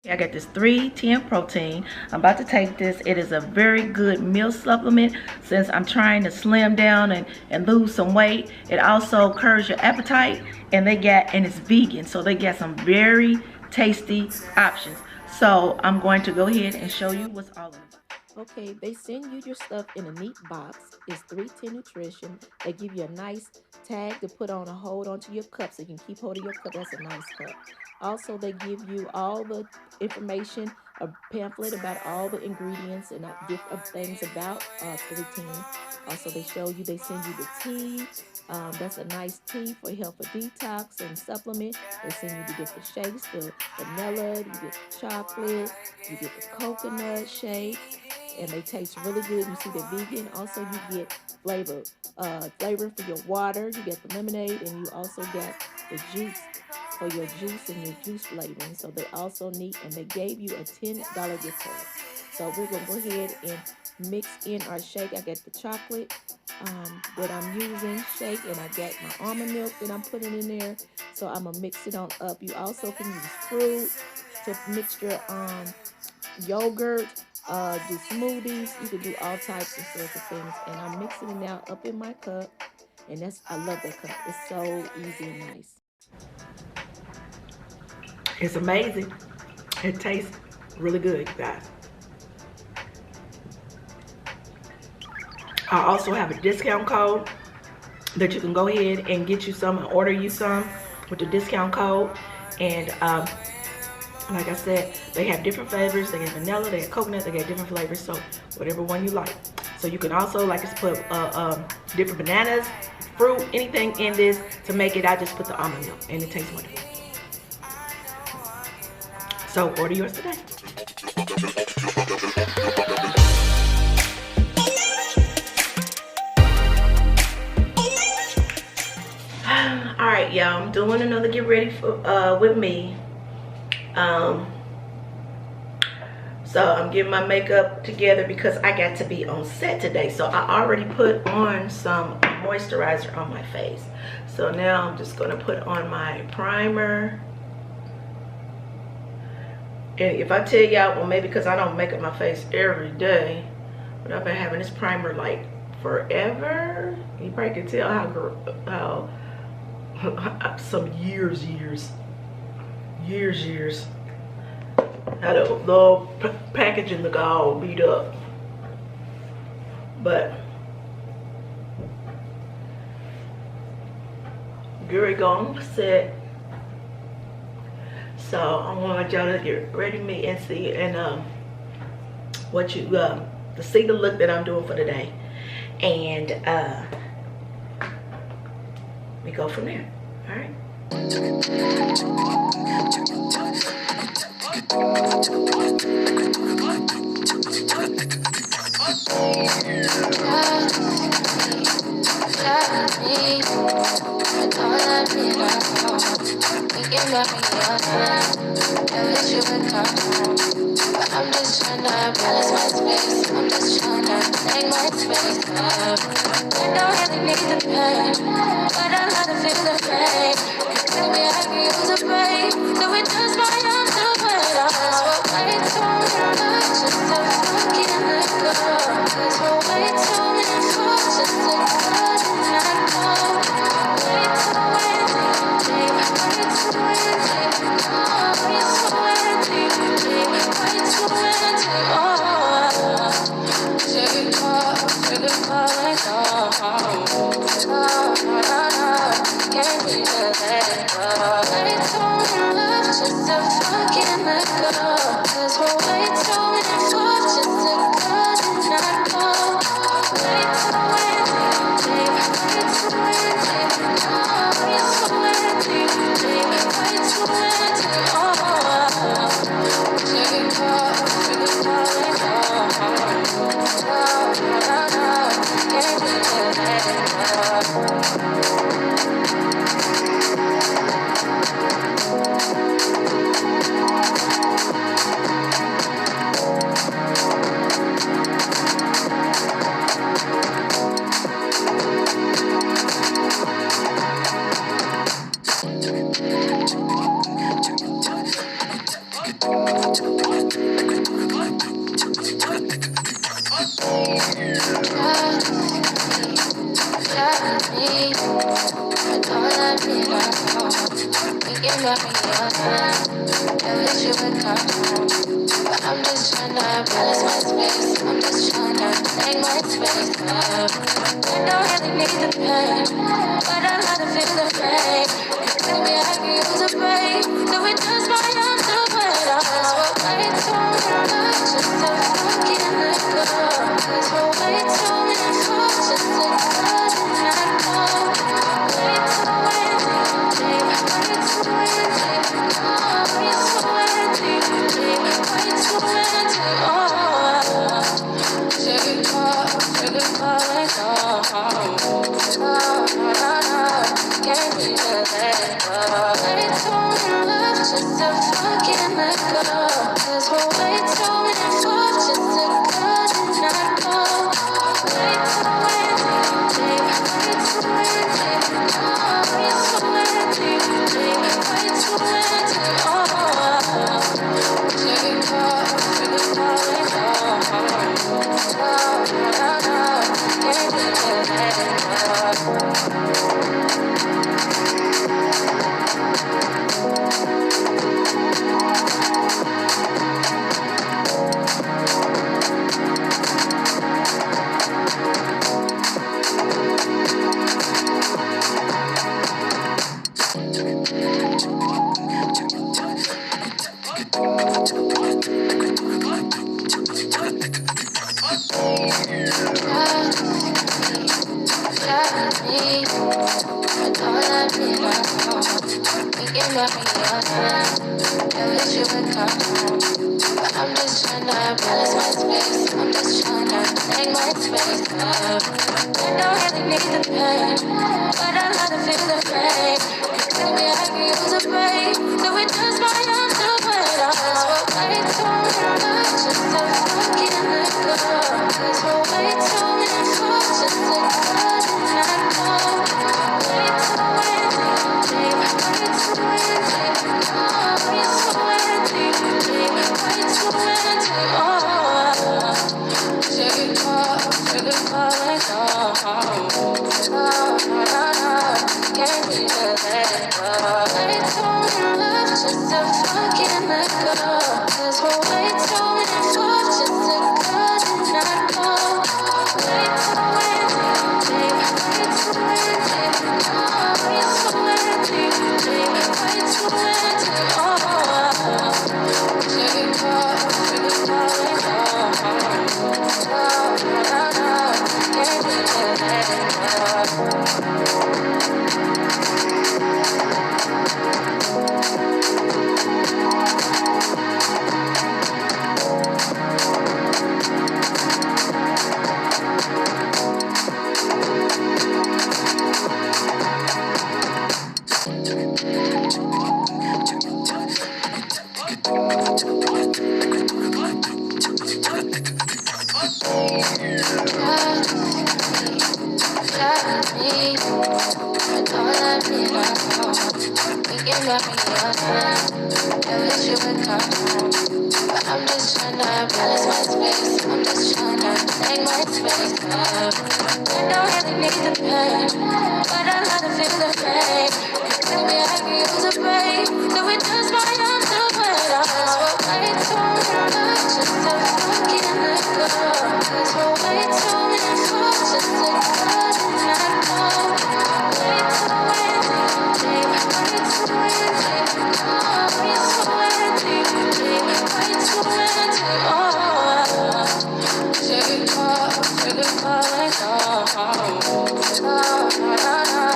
I got this 310 protein. I'm about to take this. It is a very good meal supplement since I'm trying to slim down and lose some weight. It also curbs your appetite, and it's vegan, so they got some very tasty options. So I'm going to go ahead and show you what's all in the box. Okay, they send you your stuff in a neat box. It's 310 Nutrition. They give you a nice tag to put on a hold onto your cup so you can keep hold of your cup. That's a nice cup. Also, they give you all the information, a pamphlet about all the ingredients and different things about 310. Also, they send you the tea. That's a nice tea for help for detox and supplement. They send you the different shakes, the vanilla, you get the chocolate, you get the coconut shake, and they taste really good. You see, they're vegan. Also, you get flavor for your water. You get the lemonade, and you also get the juice for your juice and your juice flavoring. So they also need, and they gave you a $10 gift card. So we're gonna go ahead and mix in our shake. I got the chocolate that I'm using shake, and I got my almond milk that I'm putting in there. So I'm gonna mix it on up. You also can use fruit to mix your yogurt, do smoothies. You can do all types of sorts of things. And I'm mixing it now up in my cup, and I love that cup. It's so easy and nice. It's amazing. It tastes really good, you guys. I also have a discount code that you can go ahead and get you some and order you some with the discount code. And like I said, they have different flavors. They have vanilla, they have coconut, they have different flavors. So whatever one you like. So you can also just put different bananas, fruit, anything in this to make it. I just put the almond milk, and it tastes wonderful. So order yours today. All right, y'all. I'm doing another get ready for with me. So I'm getting my makeup together because I got to be on set today. So I already put on some moisturizer on my face. So now I'm just gonna put on my primer. And if I tell y'all, well, maybe because I don't make up my face every day, but I've been having this primer like forever. You probably can tell how some years. Had a little packaging the all beat up, but here we go on set. So I want y'all to get ready to meet and see, and what you to see the look that I'm doing for today, and we go from there. All right. I'm just trying to balance my space. I'm just trying to take my space. I don't really need the pain, but I love to feel the pain. Maybe I can use a break, so it does my arms to wait. Cause we're way too much just to fucking let go. Cause we're way too many fools just to cut and let go. Way too empty, way too empty. Oh, way too empty, way too empty. Oh, take off, really falling off. Oh, no, no, no, can't be the I'm just tryna balance my space. I'm just tryna take my space. I don't really need the pain, but I love to feel the pain. Maybe I can use a break. Do it just my arms to wait. We're way too much just to fucking let go. 'Cause we're way too much just to cut and let go. Way too empty, way too empty. Oh, way too empty, way too empty. Oh, take off right now. No, can't be let go. Way too much just to fucking let go. 'Cause we're way too much just to cut and let go. Way too empty, way too empty. Oh, way too empty, way too empty. Oh, take off right now. No, can't be let go. I'm just tryna balance my space. I'm just tryna take my space. I don't really need the pain, but I love to feel the pain. Maybe I can use a break. Do it just my arms to wait. We're way too much just to fucking let go. 'Cause we're way too much just to cut and let go. Way too empty, way too empty. Oh, way too empty, way too empty. Oh, take off right now. No, can't be let go. Way too much just to fucking let go. 'Cause we're way too much just to cut and let go. Way too empty, way too empty. Oh, way too empty, way too empty. Oh, take off right now. No, can't be let go. I'm just tryna balance my space. I'm just tryna take my space. I don't really need the pain, but I love to feel the pain. Maybe I can use a break. Do it just my arms to wait. We're way too much just to fucking let go. 'Cause we're way too much just to cut and let go. Way too empty, way too empty. Oh, way too empty, way too empty. Oh, take off right now. No,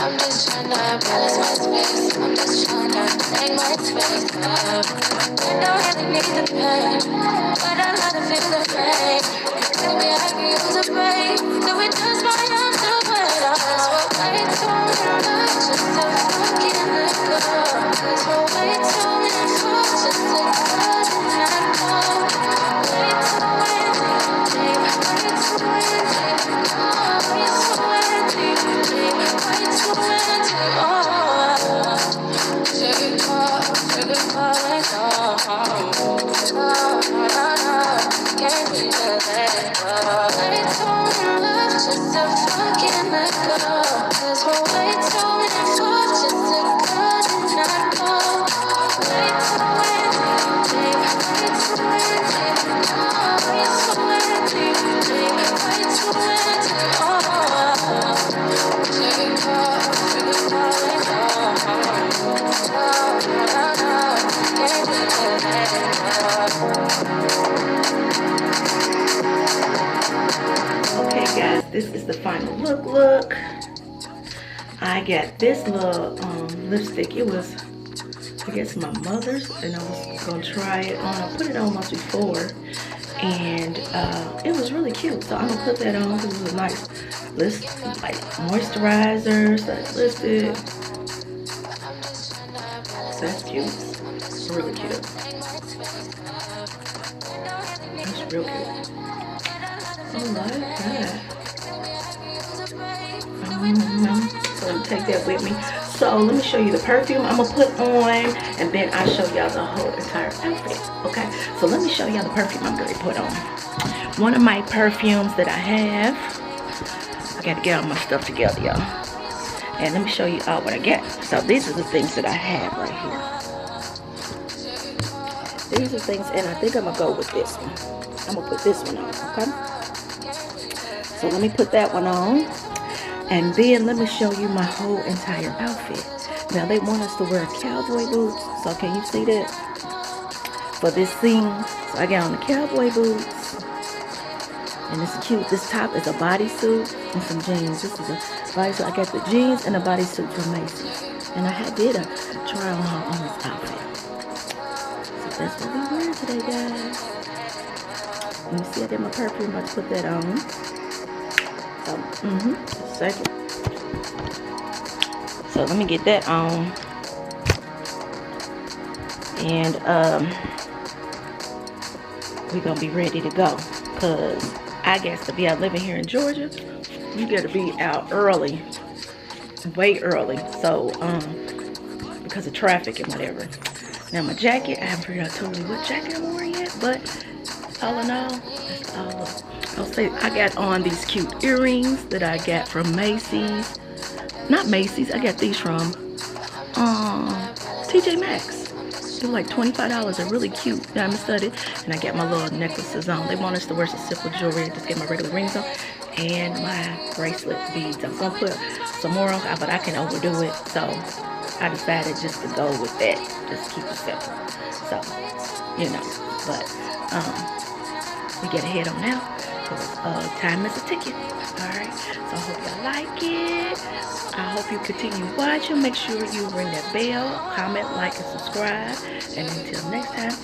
I'm just tryna balance my space. I'm just tryna take my space. I don't really need the pain, but I love to feel the pain. Maybe I can use a break, so it does my arms away. Way too many nights just to fucking let go. There's way too many thoughts just to cut and let go. Way too empty, way too empty. Way too empty, way too empty. Take it far, let go. Can't be just let it go. Way too many love just to fucking let go. There's way too many thoughts just to cut and let go. Way too empty, way too empty. Way too empty, way too empty. Take it far, let go. Can't be just let it go. Okay guys, this is the final look. I got this little lipstick. It was, I guess, my mother's, and I was gonna try it on. I put it on once before, and it was really cute. So I'm gonna put that on because it was a nice lipstick, like moisturizer, so lipstick. That's cute, really cute. That's real cute. I like that. So take that with me. So let me show you the perfume I'm gonna put on, and then I'll show y'all the whole entire outfit. Okay, so let me show y'all the perfume I'm gonna put on. One of my perfumes that I have, I gotta get all my stuff together, y'all, and let me show you all what I get. So these are the things that I have right here. These are things, and I think I'm gonna go with this one. I'm gonna put this one on, okay? So let me put that one on, and then let me show you my whole entire outfit. Now they want us to wear cowboy boots, so can you see that? For this scene, so I got on the cowboy boots, and it's cute. This top is a bodysuit and some jeans. This is a bodysuit. I got the jeans and a bodysuit from Macy's, and I did a try on her on this outfit. So that's what we wear today, guys. Let me see, I got my perfume. I'm about to put that on. Just a second. So let me get that on, and we're gonna be ready to go, because I guess to be out living here in Georgia, you gotta be out early, way early, so because of traffic and whatever. Now my jacket, I haven't figured out totally what jacket I'm wearing yet, but all in all, that's all of. I'll say I got on these cute earrings that I got from Macy's. Not Macy's, I got these from TJ Maxx. They're like $25. They're really cute, diamond studded. And I got my little necklaces on. They want us to wear some simple jewelry. I just get my regular rings on and my bracelet beads. I was gonna put some more on, but I can overdo it. So I decided just to go with that. Just keep it simple. So, you know, but we get ahead on now. Time is a ticket. Alright, so I hope y'all like it. I hope you continue watching. Make sure you ring that bell, comment, like, and subscribe. And until next time,